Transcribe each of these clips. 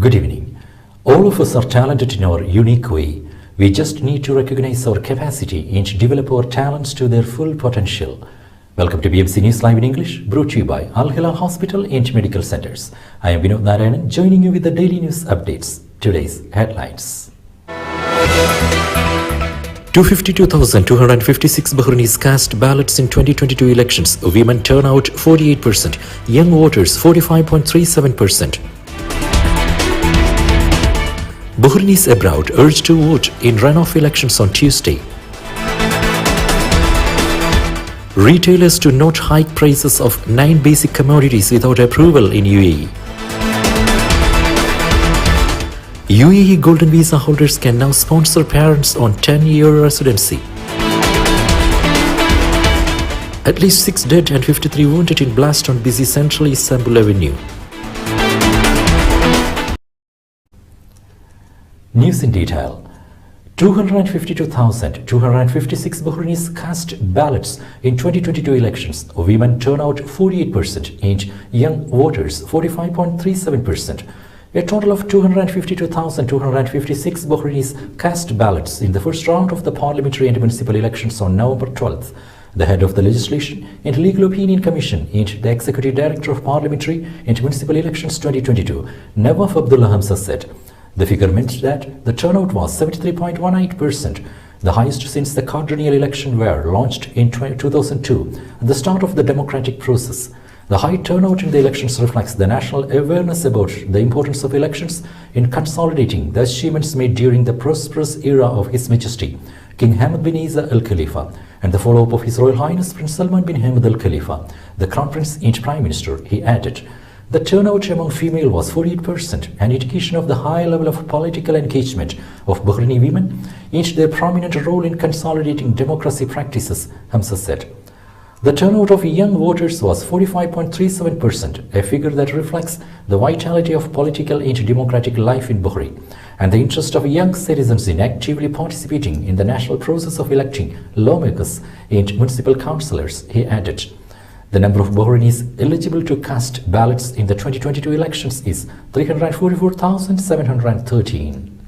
Good evening. All of us are talented in our unique way. We just need to recognize our capacity and develop our talents to their full potential. Welcome to BMC News Live in English, brought to you by Al Hilal Hospital and Medical Centers. I am Vinod Narayanan, joining you with the daily news updates. Today's headlines. 252,256 Bahrainese cast ballots in 2022 elections. Women turnout 48%. Young voters 45.37%. Bahrainese abroad urged to vote in runoff elections on Tuesday. Retailers to not hike prices of 9 basic commodities without approval in UAE. UAE Golden Visa holders can now sponsor parents on 10-year residency. At least 6 dead and 53 wounded in blast on busy central Istanbul Avenue. News in detail. 252,256 Bahrainese cast ballots in 2022 elections. Women turnout 48% and young voters 45.37%. A total of 252,256 Bahrainese cast ballots in the first round of the parliamentary and municipal elections on November 12th. The head of the Legislation and Legal Opinion Commission and the Executive Director of Parliamentary and Municipal Elections 2022, Nawaf Abdullah Hamza, said the figure meant that the turnout was 73.18%, the highest since the quadrennial election were launched in 2002, at the start of the democratic process. The high turnout in the elections reflects the national awareness about the importance of elections in consolidating the achievements made during the prosperous era of His Majesty King Hamad bin Isa Al Khalifa and the follow-up of His Royal Highness Prince Salman bin Hamad Al Khalifa, the Crown Prince and Prime Minister. He added, the turnout among female was 48%, an indication of the high level of political engagement of Bahraini women and their prominent role in consolidating democracy practices, Hamza said. The turnout of young voters was 45.37%, a figure that reflects the vitality of political and democratic life in Bahrain and the interest of young citizens in actively participating in the national process of electing lawmakers and municipal councillors, he added. The number of Bahrainis eligible to cast ballots in the 2022 elections is 344,713.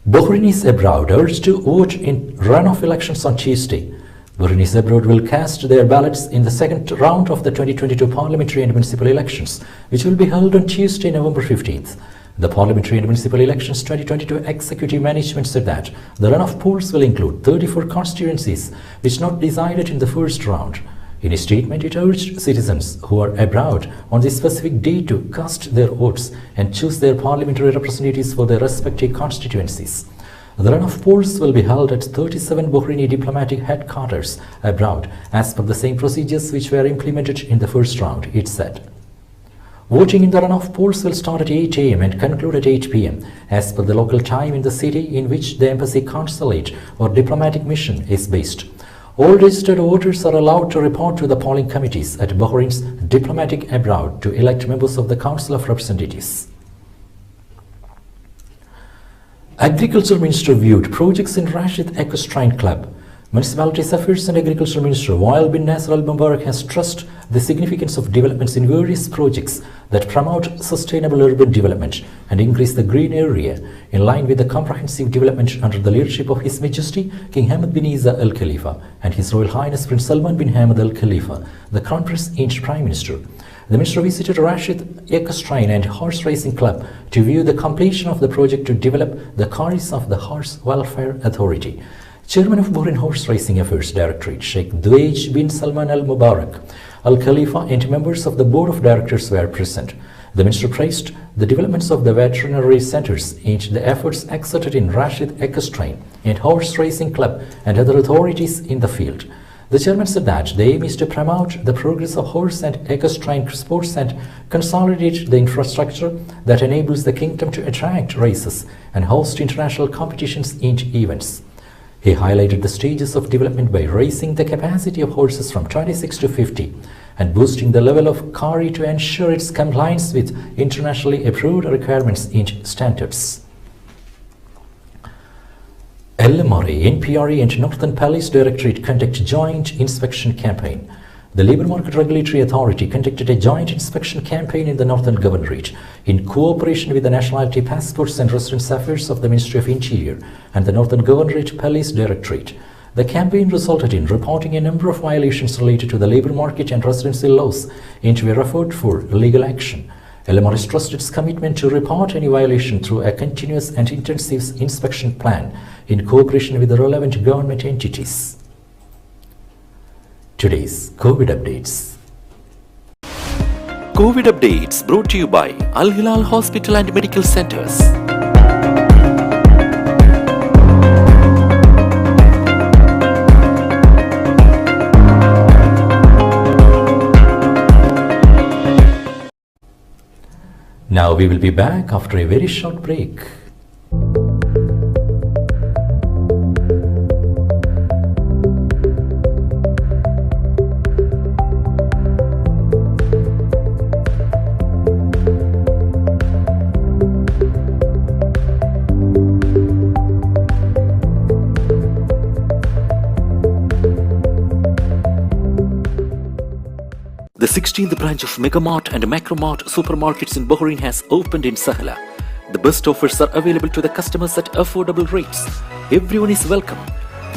Bahrainis abroad urged to vote in runoff elections on Tuesday. Bahrainis abroad will cast their ballots in the second round of the 2022 parliamentary and municipal elections, which will be held on Tuesday, November 15th. The Parliamentary and Municipal Elections 2022 Executive Management said that the runoff polls will include 34 constituencies which not decided in the first round. In a statement, it urged citizens who are abroad on this specific day to cast their votes and choose their parliamentary representatives for their respective constituencies. The runoff polls will be held at 37 Bahraini diplomatic headquarters abroad as per the same procedures which were implemented in the first round, it said. Voting in the runoff polls will start at 8 a.m. and conclude at 8 p.m. as per the local time in the city in which the embassy, consulate or diplomatic mission is based. All registered voters are allowed to report to the polling committees at Bahrain's diplomatic abroad to elect members of the Council of Representatives. Agriculture Minister viewed projects in Rashid Equestrian Club. Municipalities Affairs and Agriculture Minister Wael bin Nasser Al Mubarak has stressed the significance of developments in various projects that promote sustainable urban development and increase the green area in line with the comprehensive development under the leadership of His Majesty King Hamad bin Isa Al Khalifa and His Royal Highness Prince Salman bin Hamad Al Khalifa, the Crown Prince and Prime Minister. The minister visited Rashid Equestrian and Horse Racing Club to view the completion of the project to develop the quarries of the Horse Welfare Authority. Chairman of Bahrain Horse Racing Affairs Directorate Sheikh Duwaij bin Salman Al Mubarak Al Khalifa and members of the Board of Directors were present. The minister praised the developments of the veterinary centers and the efforts exerted in Rashid Equestrian and Horse Racing Club and other authorities in the field. The chairman said that the aim is to promote the progress of horse and equestrian sports and consolidate the infrastructure that enables the kingdom to attract races and host international competitions and events. He highlighted the stages of development by raising the capacity of horses from 26 to 50 and boosting the level of quarry to ensure its compliance with internationally approved requirements and standards. LMRA, NPRA and Northern Police Directorate conduct joint inspection campaign. The Labour Market Regulatory Authority conducted a joint inspection campaign in the Northern Governorate in cooperation with the Nationality, Passports and Residence Affairs of the Ministry of Interior and the Northern Governorate Police Directorate. The campaign resulted in reporting a number of violations related to the labour market and residency laws into a referred for legal action. LMR stressed its commitment to report any violation through a continuous and intensive inspection plan in cooperation with the relevant government entities. Today's COVID updates. COVID updates brought to you by Al Hilal Hospital and Medical Centers. Now we will be back after a very short break. The 16th branch of Megamart and Macromart supermarkets in Bahrain has opened in Sahala. The best offers are available to the customers at affordable rates. Everyone is welcome.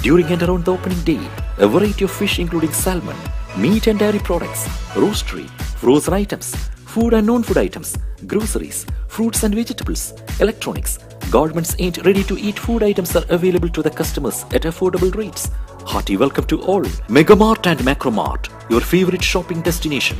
During and around the opening day, a variety of fish including salmon, meat and dairy products, roastery, frozen items, food and non-food items, groceries, fruits and vegetables, electronics, garments and ready-to-eat food items are available to the customers at affordable rates. Hearty welcome to all. Megamart and Macromart, your favorite shopping destination.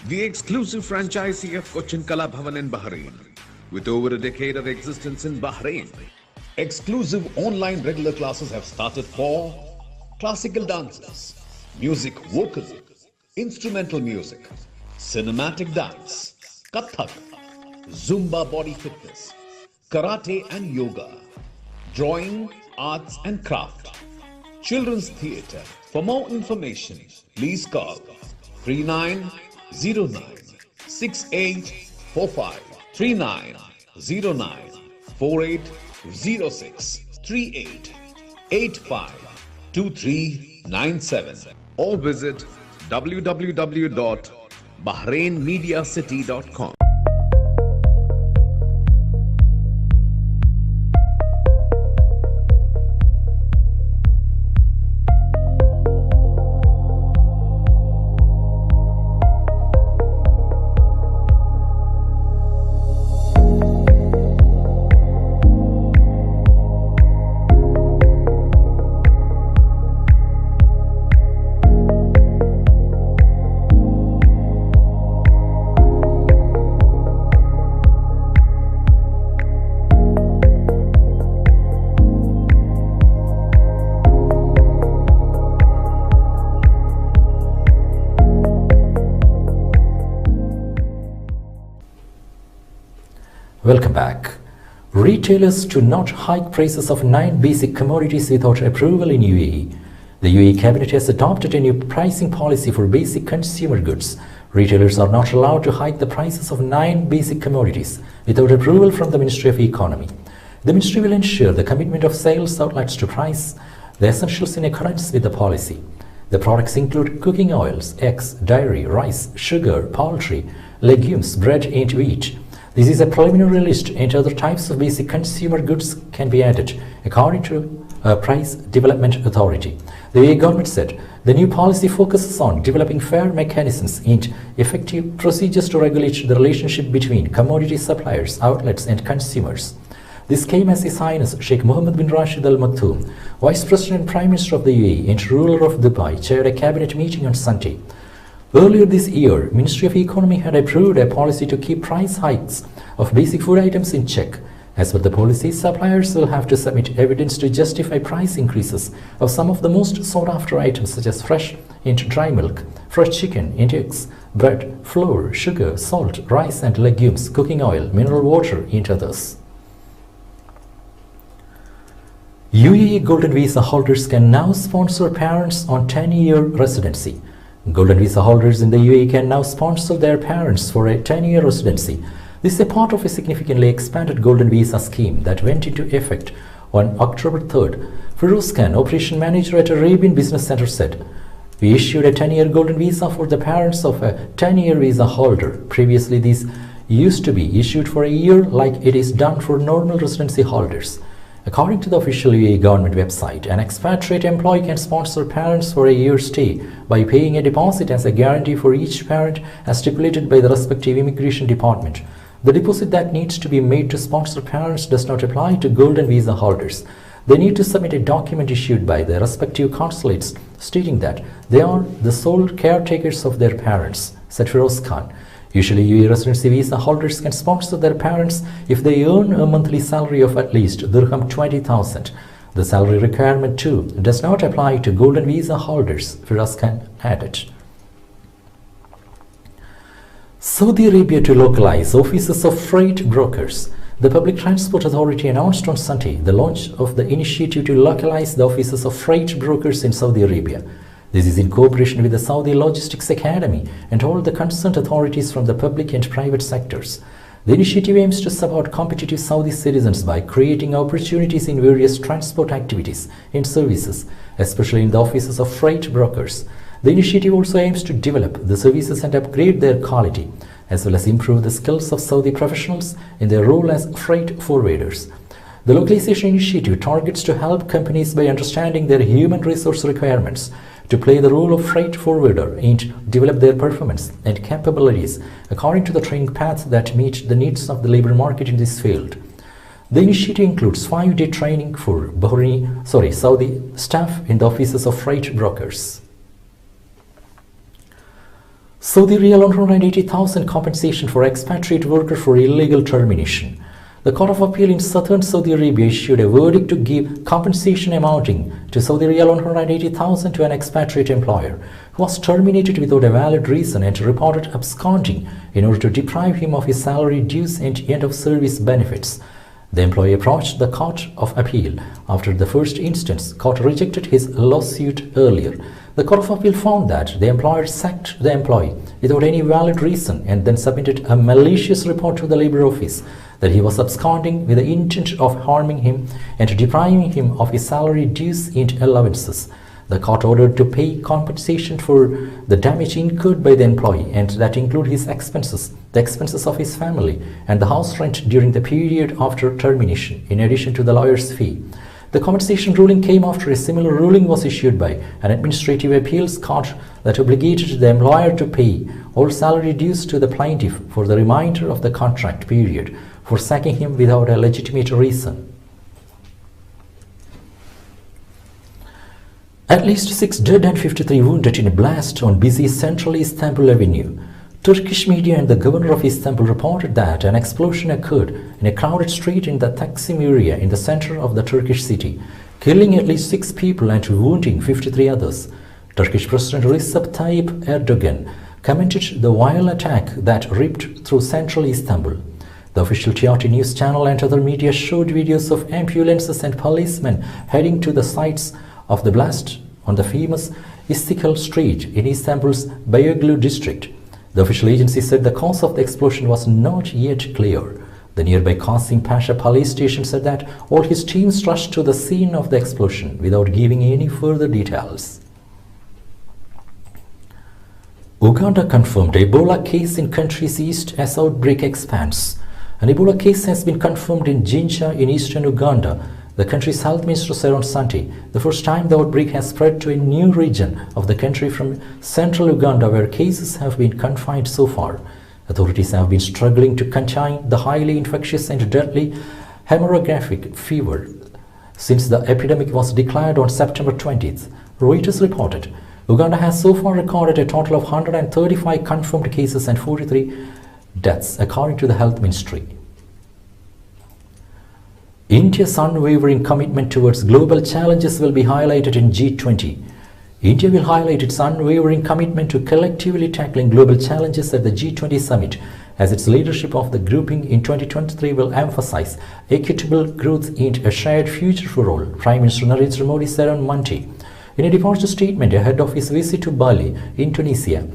The exclusive franchisee of Cochin Kala Bhavan in Bahrain. With over a decade of existence in Bahrain, exclusive online regular classes have started for classical dances, music vocal, instrumental music, cinematic dance, Kathak, Zumba body fitness, karate and yoga, drawing, arts and craft, children's theatre. For more information, please call 3909 6845 3909 4806 38 85 2397 or visit www.bahrainmediacity.com. Welcome back. Retailers to not hike prices of 9 basic commodities without approval in UAE. The UAE cabinet has adopted a new pricing policy for basic consumer goods. Retailers are not allowed to hike the prices of 9 basic commodities without approval from the Ministry of Economy. The ministry will ensure the commitment of sales outlets to price the essentials in accordance with the policy. The products include cooking oils, eggs, dairy, rice, sugar, poultry, legumes, bread and wheat. This is a preliminary list, and other types of basic consumer goods can be added according to Price Development Authority. The UAE government said the new policy focuses on developing fair mechanisms and effective procedures to regulate the relationship between commodity suppliers, outlets and consumers. This came as His Highness Sheikh Mohammed bin Rashid Al Maktoum, Vice President and Prime Minister of the UAE and ruler of Dubai, chaired a cabinet meeting on Sunday. Earlier this year, Ministry of Economy had approved a policy to keep price hikes of basic food items in check. As per the policy, suppliers will have to submit evidence to justify price increases of some of the most sought-after items such as fresh and dry milk, fresh chicken and eggs, bread, flour, sugar, salt, rice and legumes, cooking oil, mineral water and others. UAE Golden Visa holders can now sponsor parents on 10-year residency. Golden Visa holders in the UAE can now sponsor their parents for a 10-year residency. This is a part of a significantly expanded Golden Visa scheme that went into effect on October 3rd. Feroz Khan, Operation Manager at Arabian Business Center, said, "We issued a 10-year Golden Visa for the parents of a 10-year visa holder. Previously, these used to be issued for a year like it is done for normal residency holders." According to the official UAE government website, an expatriate employee can sponsor parents for a year's stay by paying a deposit as a guarantee for each parent as stipulated by the respective immigration department. The deposit that needs to be made to sponsor parents does not apply to Golden Visa holders. They need to submit a document issued by their respective consulates stating that they are the sole caretakers of their parents, said Feroz Khan. Usually, UAE residency visa holders can sponsor their parents if they earn a monthly salary of at least dirham 20,000. The salary requirement too does not apply to Golden Visa holders, Feroz Khan added. Saudi Arabia to localize offices of freight brokers. The Public Transport Authority announced on Sunday the launch of the initiative to localize the offices of freight brokers in Saudi Arabia. This is in cooperation with the Saudi Logistics Academy and all the concerned authorities from the public and private sectors. The initiative aims to support competitive Saudi citizens by creating opportunities in various transport activities and services, especially in the offices of freight brokers. The initiative also aims to develop the services and upgrade their quality, as well as improve the skills of Saudi professionals in their role as freight forwarders. The localization initiative targets to help companies by understanding their human resource requirements to play the role of freight forwarder and develop their performance and capabilities according to the training paths that meet the needs of the labor market in this field. The initiative includes 5-day training for Saudi staff in the offices of freight brokers. Saudi Riyal 180,000 compensation for expatriate worker for illegal termination. The Court of Appeal in southern Saudi Arabia issued a verdict to give compensation amounting to Saudi Riyal 180,000 to an expatriate employer who was terminated without a valid reason and reported absconding in order to deprive him of his salary dues and end-of-service benefits. The employee approached the Court of Appeal after the first instance court rejected his lawsuit earlier. The Court of Appeal found that the employer sacked the employee without any valid reason and then submitted a malicious report to the Labour Office that he was absconding with the intent of harming him and depriving him of his salary dues and allowances. The court ordered to pay compensation for the damage incurred by the employee, and that include his expenses, the expenses of his family, and the house rent during the period after termination, in addition to the lawyer's fee. The compensation ruling came after a similar ruling was issued by an administrative appeals court that obligated the employer to pay all salary dues to the plaintiff for the remainder of the contract period for sacking him without a legitimate reason. At least 6 dead and 53 wounded in a blast on busy central Istanbul Avenue. Turkish media and the governor of Istanbul reported that an explosion occurred in a crowded street in the Taksim area in the center of the Turkish city, killing at least 6 people and wounding 53 others. Turkish President Recep Tayyip Erdogan commented the violent attack that ripped through central Istanbul. The official TRT news channel and other media showed videos of ambulances and policemen heading to the sites of the blast on the famous Istiklal Street in Istanbul's Bayoglu district. The official agency said the cause of the explosion was not yet clear. The nearby Qasim Pasha police station said that all his teams rushed to the scene of the explosion without giving any further details. Uganda confirmed Ebola case in country's east as outbreak expands. An Ebola case has been confirmed in Jinja in eastern Uganda. The country's health minister said on Sunday, the first time the outbreak has spread to a new region of the country from central Uganda where cases have been confined so far. Authorities have been struggling to contain the highly infectious and deadly hemorrhagic fever since the epidemic was declared on September 20th. Reuters reported, Uganda has so far recorded a total of 135 confirmed cases and 43 deaths, according to the health ministry. India's unwavering commitment towards global challenges will be highlighted in G20. India will highlight its unwavering commitment to collectively tackling global challenges at the G20 summit, as its leadership of the grouping in 2023 will emphasize equitable growth and a shared future for all, Prime Minister Narendra Modi said on Monday. In a departure statement ahead of his visit to Bali, Indonesia,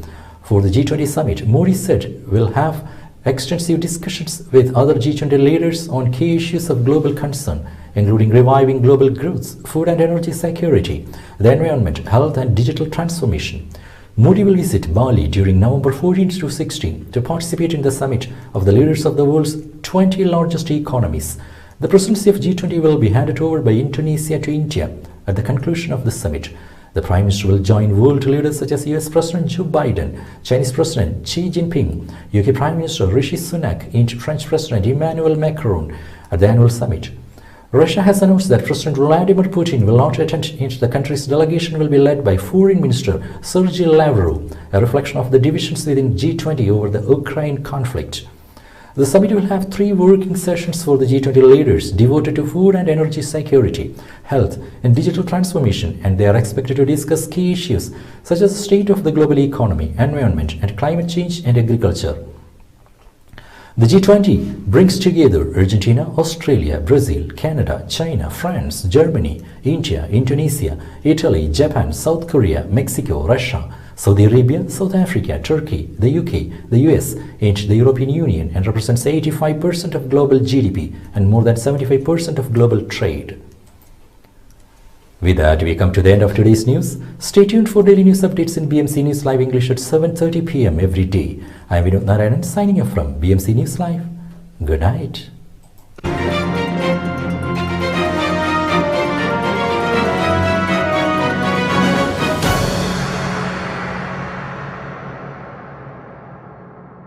for the G20 summit, Modi said we'll have extensive discussions with other G20 leaders on key issues of global concern, including reviving global growth, food and energy security, the environment, health and digital transformation. Modi will visit Bali during November 14 to 16 to participate in the summit of the leaders of the world's 20 largest economies. The presidency of G20 will be handed over by Indonesia to India at the conclusion of the summit. The Prime Minister will join world leaders such as US President Joe Biden, Chinese President Xi Jinping, UK Prime Minister Rishi Sunak, and French President Emmanuel Macron at the annual summit. Russia has announced that President Vladimir Putin will not attend, and the country's delegation will be led by Foreign Minister Sergei Lavrov, a reflection of the divisions within G20 over the Ukraine conflict. The summit will have 3 working sessions for the G20 leaders devoted to food and energy security, health and digital transformation, and they are expected to discuss key issues such as the state of the global economy, environment and climate change and agriculture. The G20 brings together Argentina, Australia, Brazil, Canada, China, France, Germany, India, Indonesia, Italy, Japan, South Korea, Mexico, Russia, Saudi Arabia, South Africa, Turkey, the UK, the US and the European Union, and represents 85% of global GDP and more than 75% of global trade. With that, we come to the end of today's news. Stay tuned for daily news updates in BMC News Live English at 7:30 p.m. every day. I am Vinod Narayanan signing off from BMC News Live. Good night.